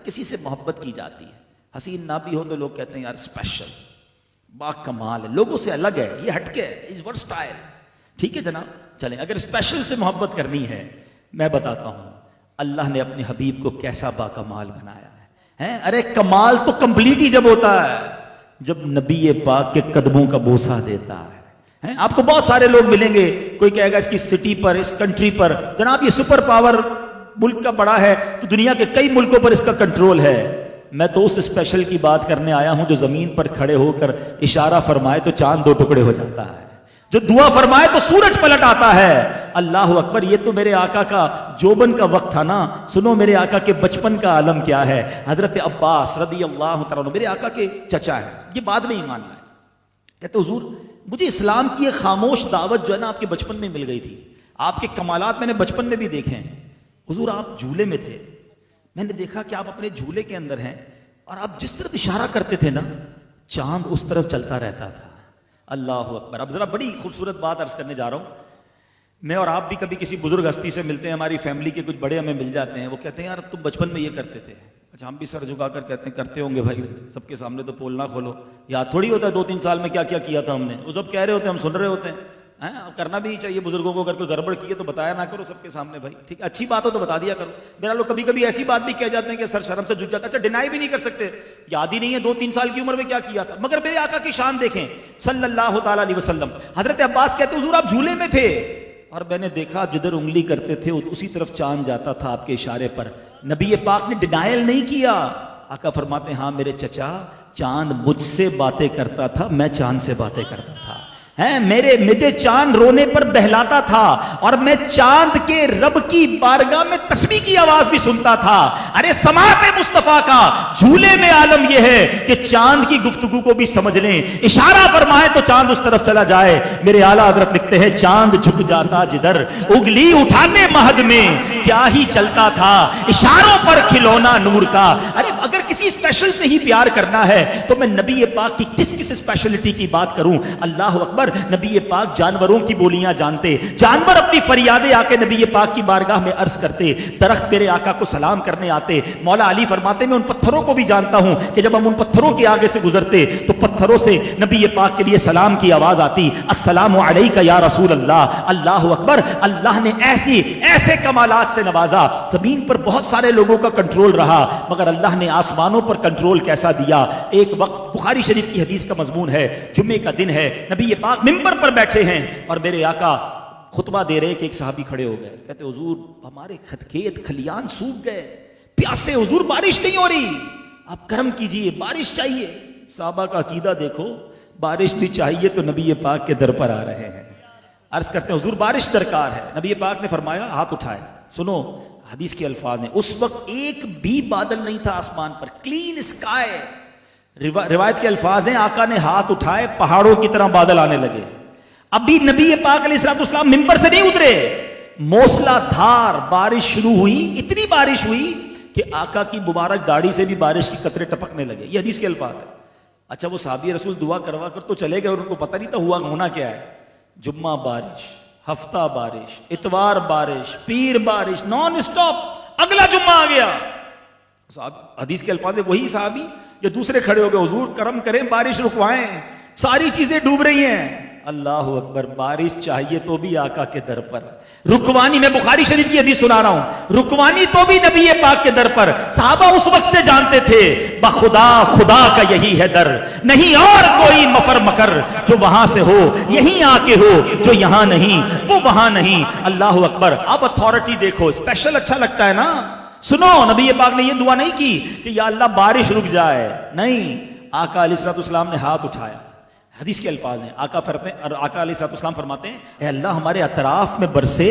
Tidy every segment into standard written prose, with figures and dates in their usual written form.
کسی سے محبت کی جاتی ہے، حسین نہ بھی ہو تو لوگ کہتے ہیں یار اسپیشل، با کمال ہے، لوگوں سے الگ ہے، یہ ہٹ کے ہے، از ورسٹائل. ٹھیک ہے جناب، چلیں اگر اسپیشل سے محبت کرنی ہے، میں بتاتا ہوں اللہ نے اپنے حبیب کو کیسا با کمال بنایا ہے. ارے کمال تو کمپلیٹ ہی جب ہوتا ہے جب نبی پاک کے قدموں کا بوسہ دیتا ہے. آپ کو بہت سارے لوگ ملیں گے، کوئی کہے گا اس کی سٹی پر، اس کنٹری پر، جناب یہ سپر پاور ملک کا بڑا ہے تو دنیا کے کئی ملکوں پر اس کا کنٹرول ہے. میں تو اس اسپیشل کی بات کرنے آیا ہوں جو زمین پر کھڑے ہو کر اشارہ فرمائے تو چاند 2 ٹکڑے ہو جاتا ہے، جو دعا فرمائے تو سورج پلٹ آتا ہے. اللہ اکبر. یہ تو میرے آقا کا جوبن کا وقت تھا نا. سنو میرے آقا کے بچپن کا عالم کیا ہے. حضرت عباس رضی اللہ تعالیٰ عنہ میرے آقا کے چچا ہے، یہ بعد میں ایمان لائے. کہتے حضور مجھے اسلام کی ایک خاموش دعوت جو ہے نا آپ کے بچپن میں مل گئی تھی، آپ کے کمالات میں نے بچپن میں بھی دیکھے ہیں. حضور آپ جھولے میں تھے، میں نے دیکھا کہ آپ اپنے جھولے کے اندر ہیں اور آپ جس طرف اشارہ کرتے تھے نا چاند اس طرف چلتا رہتا تھا. اللہ اکبر. اب ذرا بڑی خوبصورت بات عرض کرنے جا رہا ہوں. میں اور آپ بھی کبھی کسی بزرگ ہستی سے ملتے ہیں، ہماری فیملی کے کچھ بڑے ہمیں مل جاتے ہیں، وہ کہتے ہیں یار تم بچپن میں یہ کرتے تھے. اچھا ہم بھی سر جھکا کر کہتے ہیں کرتے ہوں گے بھائی، سب کے سامنے تو پول نہ کھولو، یاد تھوڑی ہوتا ہے 2-3 سال میں کیا کیا کیا تھا ہم نے. وہ سب کہہ رہے ہوتے ہیں، ہم سن رہے ہوتے ہیں. کرنا بھی نہیں چاہیے بزرگوں کو، اگر کوئی گڑبڑ کی ہے تو بتایا نہ کرو سب کے سامنے بھائی، ٹھیک ہے، اچھی بات ہو تو بتا دیا کرو. میرا لوگ کبھی کبھی ایسی بات بھی کہہ جاتے ہیں کہ سر شرم سے جھک جاتا ہے. اچھا ڈینائی بھی نہیں کر سکتے، یاد ہی نہیں ہے 2-3 سال کی عمر میں کیا کیا تھا. مگر میرے آقا کی شان دیکھیں صلی اللہ تعالیٰ علیہ وسلم. حضرت عباس کہتے حضور آپ جھولے میں تھے اور میں نے دیکھا جدھر انگلی کرتے تھے اسی طرف چاند جاتا تھا آپ کے اشارے پر. نبی پاک نے ڈینائل نہیں کیا. آقا فرماتے ہیں ہاں میرے چچا چاند مجھ سے باتیں کرتا تھا، میں چاند سے باتیں کرتا تھا. مجھے چاند رونے پر بہلاتا تھا اور میں چاند کے رب کی بارگاہ میں تسبیح کی آواز بھی سنتا تھا. ارے سماعت مصطفیٰ کا جھولے میں عالم یہ ہے کہ چاند کی گفتگو کو بھی سمجھ لیں، اشارہ فرمائے تو چاند اس طرف چلا جائے. میرے اعلیٰ حضرت لکھتے ہیں چاند جھک جاتا جدھر اگلی اٹھانے مہد میں کیا ہی چلتا تھا اشاروں پر کھلونا نور کا. ارے اگر کسی اسپیشل سے ہی پیار کرنا ہے تو میں نبی پاک کی کس اسپیشلٹی کی بات کروں. اللہ اکبر. نبی پاک جانوروں کی بولیاں جانتے، جانور اپنی فریادیں آ کے نبی پاک کی بارگاہ میں عرض کرتے، درخت میرے آقا کو سلام کرنے آتے. مولا علی فرماتے میں ان پتھروں کو بھی جانتا ہوں کہ جب ہم ان پتھروں کے آگے سے گزرتے تو پتھروں سے نبی پاک کے لیے سلام کی آواز آتی، السلام علیکہ یا رسول اللہ. اللہ اکبر. اللہ نے ایسے کمالات سے نوازا. زمین پر بہت سارے لوگوں کا کنٹرول رہا مگر اللہ نے آسمانوں پر کنٹرول کیسا دیا. ایک وقت بخاری شریف کی حدیث کا مضمون ہے، جمعے کا دن ہے، نبی پاک ممبر پر بیٹھے ہیں اور میرے آقا خطبہ دے رہے کہ ایک صحابی کھڑے ہو گئے. کہتے حضور ہمارے کھیت کھلیان سوکھ گئے، پیاسے حضور بارش نہیں ہو رہی، آپ کرم کیجئے، بارش چاہیے. صحابہ کا عقیدہ دیکھو، بارش بھی چاہیے تو نبی پاک کے در پر آ رہے ہیں. عرض کرتے ہیں حضور بارش درکار ہے. نبی پاک نے فرمایا ہاتھ اٹھائے. سنو حدیث کے الفاظ ہیں، اس وقت ایک بھی بادل نہیں تھا آسمان پر، کلین اسکائی. روایت کے الفاظ ہیں آقا نے ہاتھ اٹھائے، پہاڑوں کی طرح بادل آنے لگے. ابھی نبی پاک علیہ السلام ممبر سے نہیں اترے، موسلا دھار بارش شروع ہوئی. اتنی بارش ہوئی کہ آقا کی مبارک داڑھی سے بھی بارش کی قطرے ٹپکنے لگے. یہ حدیث کے الفاظ ہیں. اچھا وہ صحابی رسول دعا کروا کر تو چلے گئے اور ان کو پتہ نہیں تھا ہونا کیا ہے. جمعہ بارش، ہفتہ بارش، اتوار بارش، پیر بارش، نان اسٹاپ. اگلا جمعہ آ گیا. حدیث کے الفاظ وہی صحابی یا دوسرے کھڑے ہو گئے، حضور کرم کریں بارش رکوائیں، ساری چیزیں ڈوب رہی ہیں. اللہ اکبر. بارش چاہیے تو بھی آقا کے در پر رکوانی. میں بخاری شریف کی حدیث سنا رہا ہوں، رکوانی تو بھی نبی پاک کے در پر. صحابہ اس وقت سے جانتے تھے بخدا خدا کا یہی ہے در، نہیں اور کوئی مفر مکر جو وہاں سے ہو یہیں آ کے ہو، جو یہاں نہیں وہ وہاں نہیں. اللہ اکبر. اب اتھارٹی دیکھو، اسپیشل اچھا لگتا ہے نا. سنو نبی پاک نے یہ دعا نہیں کی کہ یا اللہ بارش رک جائے، نہیں. آقا علیہ السلام نے ہاتھ اٹھایا. حدیث کے الفاظ ہیں، آقا علیہ السلام فرماتے ہیں اے اللہ ہمارے اطراف میں برسے،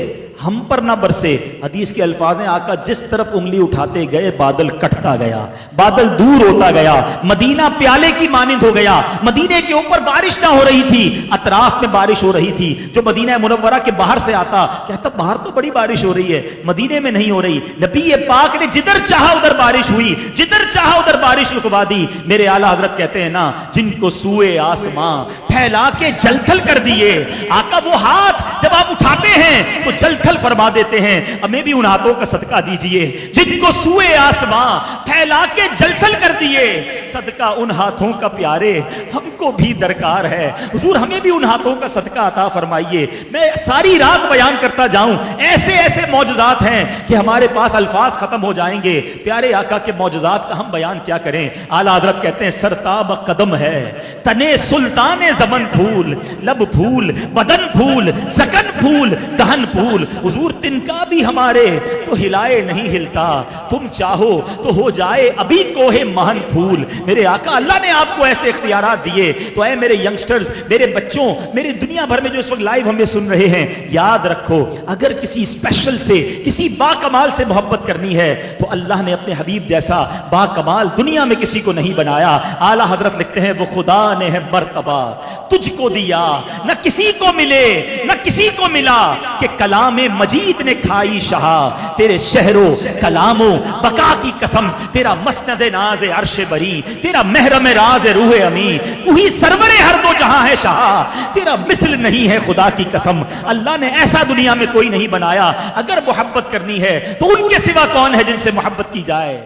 ہم پر نہ برسے. حدیث کے الفاظ ہیں آقا جس طرف انگلی اٹھاتے گئے بادل کٹتا گیا، بادل دور ہوتا گیا، مدینہ پیالے کی مانند ہو گیا. مدینے کے اوپر بارش نہ ہو رہی تھی، اطراف میں بارش ہو رہی تھی. جو مدینہ منورہ کے باہر سے آتا کہتا باہر تو بڑی بارش ہو رہی ہے، مدینے میں نہیں ہو رہی. نبی پاک نے جدھر چاہا ادھر بارش ہوئی، جدھر چاہا ادھر بارش رکوا دی. میرے اعلیٰ حضرت کہتے ہیں نا جن کو سوئے آسمان پھیلا کے جل تھل کر دیے. آقا وہ ہاتھ جب آپ اٹھاتے ہیں تو جل تھل فرما دیتے ہیں. ہمیں بھی ان ہاتھوں کا صدقہ دیجئے جن کو سوئے آسماں پھیلا کے جل تھل کر دیے. صدقہ ان ہاتھوں کا پیارے ہم کو بھی درکار ہے. حضور ہمیں بھی ان ہاتھوں کا صدقہ عطا فرمائیے. میں ساری رات بیان کرتا جاؤں, ایسے ایسے معجزات ہیں کہ ہمارے پاس الفاظ ختم ہو جائیں گے. پیارے آقا کے معجزات کا ہم بیان کیا کریں. اعلیٰ حضرت کہتے ہیں سرتاب قدم ہے تنے سلطان زمن پھول, لب پھول, بدن پھول, سکن پھول, دہن پھول. حضور تنکا بھی ہمارے تو ہلائے نہیں ہلتا, تم چاہو تو ہو جائے ابھی کوہ مہن پھول. میرے آقا اللہ نے آپ کو ایسے اختیارات دیے. تو اے میرے ینگسٹرز, میرے بچوں, میرے دنیا بھر میں جو اس وقت لائیو ہمیں سن رہے ہیں, یاد رکھو اگر کسی اسپیشل سے, کسی با کمال سے محبت کرنی ہے تو اللہ نے اپنے حبیب جیسا با کمال دنیا میں کسی کو نہیں بنایا. اعلیٰ حضرت لکھتے ہیں وہ خدا نے ہے مرتبہ تجھ کو دیا, نہ کسی کو ملے نہ کسی کو ملا, کہ کلام مجید نے کھائی شہا. تیرے شہروں کلاموں بقا کی قسم, تیرا مسند ناز عرش بری, تیرا محرم راز روح امی, وہی سرور ہر دو جہاں ہے شہا, تیرا مثل نہیں ہے خدا کی قسم. اللہ نے ایسا دنیا میں کوئی نہیں بنایا. اگر محبت کرنی ہے تو ان کے سوا کون ہے جن سے محبت کی جائے.